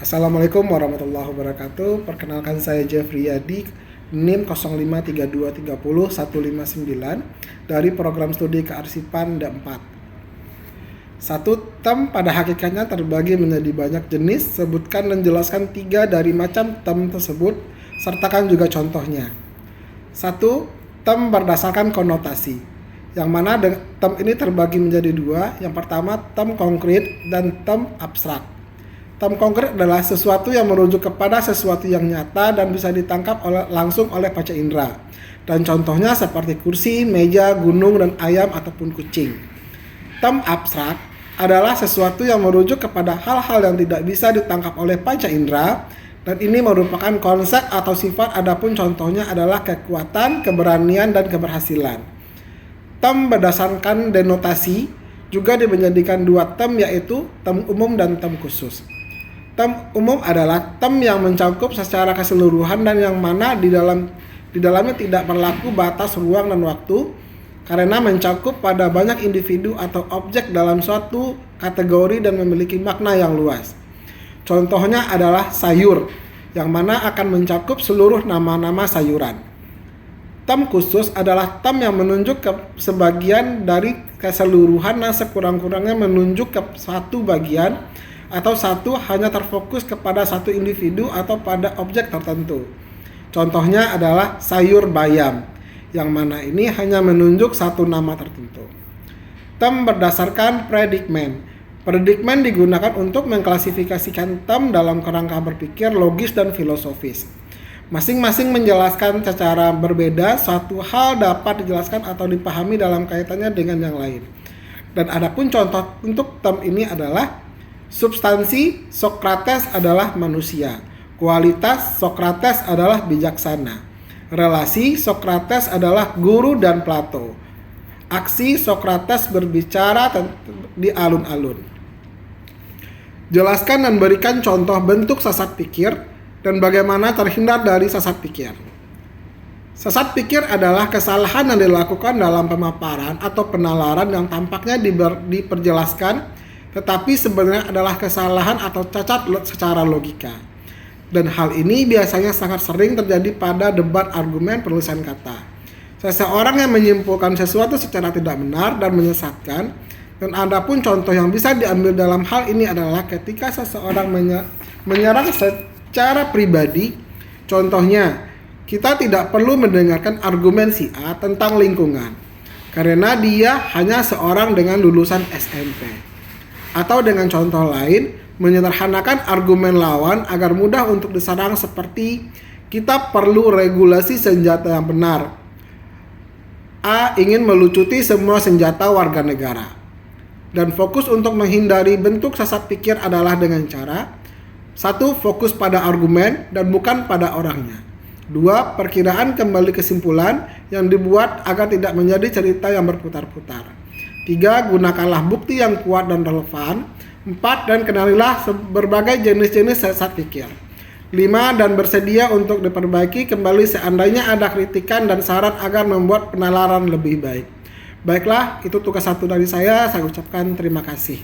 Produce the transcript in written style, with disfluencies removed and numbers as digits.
Assalamualaikum warahmatullahi wabarakatuh. Perkenalkan saya Jeffrey Yadi, NIM 0532301559 dari program studi kearsipan D4. Satu, tem pada hakikatnya terbagi menjadi banyak jenis. Sebutkan dan jelaskan 3 dari macam tem tersebut, sertakan juga contohnya. 1. Tem berdasarkan konotasi, yang mana tem ini terbagi menjadi 2. Yang pertama, tem konkret dan tem abstrak. Tem konkret adalah sesuatu yang merujuk kepada sesuatu yang nyata dan bisa ditangkap langsung oleh panca indera. Dan contohnya seperti kursi, meja, gunung, dan ayam ataupun kucing. Tem abstrak adalah sesuatu yang merujuk kepada hal-hal yang tidak bisa ditangkap oleh panca indera, dan ini merupakan konsep atau sifat, adapun contohnya adalah kekuatan, keberanian, dan keberhasilan. Tem berdasarkan denotasi juga menjadikan 2 tem, yaitu tem umum dan tem khusus. Tem umum adalah tem yang mencakup secara keseluruhan dan yang mana di dalamnya tidak berlaku batas ruang dan waktu, karena mencakup pada banyak individu atau objek dalam suatu kategori dan memiliki makna yang luas. Contohnya adalah sayur, yang mana akan mencakup seluruh nama-nama sayuran. Tem khusus adalah tem yang menunjuk ke sebagian dari keseluruhan dan sekurang-kurangnya menunjuk ke satu bagian atau satu hanya terfokus kepada satu individu atau pada objek tertentu. Contohnya adalah sayur bayam, yang mana ini hanya menunjuk satu nama tertentu. Tem berdasarkan predikmen. Predikmen digunakan untuk mengklasifikasikan tem dalam kerangka berpikir logis dan filosofis. Masing-masing menjelaskan secara berbeda suatu hal dapat dijelaskan atau dipahami dalam kaitannya dengan yang lain. Dan adapun contoh untuk tem ini adalah substansi, Sokrates adalah manusia. Kualitas, Sokrates adalah bijaksana. Relasi, Sokrates adalah guru dan Plato. Aksi, Sokrates berbicara di alun-alun. Jelaskan dan berikan contoh bentuk sesat pikir dan bagaimana terhindar dari sesat pikir. Sesat pikir adalah kesalahan yang dilakukan dalam pemaparan atau penalaran yang tampaknya diperjelaskan, tetapi sebenarnya adalah kesalahan atau cacat secara logika. Dan hal ini biasanya sangat sering terjadi pada debat argumen penulisan kata. Seseorang yang menyimpulkan sesuatu secara tidak benar dan menyesatkan, dan adapun contoh yang bisa diambil dalam hal ini adalah ketika seseorang menyerang secara pribadi. Contohnya, kita tidak perlu mendengarkan argumen si A tentang lingkungan, karena dia hanya seorang dengan lulusan SMP. Atau dengan contoh lain, menyederhanakan argumen lawan agar mudah untuk diserang seperti kita perlu regulasi senjata yang benar. A ingin melucuti semua senjata warga negara. Dan fokus untuk menghindari bentuk sesat pikir adalah dengan cara 1. Fokus pada argumen dan bukan pada orangnya. 2. Perkiraan kembali kesimpulan yang dibuat agar tidak menjadi cerita yang berputar-putar. 3. Gunakanlah bukti yang kuat dan relevan. 4. Dan kenalilah berbagai jenis-jenis sesat pikir. 5. Dan bersedia untuk diperbaiki kembali seandainya ada kritikan dan saran agar membuat penalaran lebih baik. Baiklah, itu tugas 1 dari saya ucapkan terima kasih.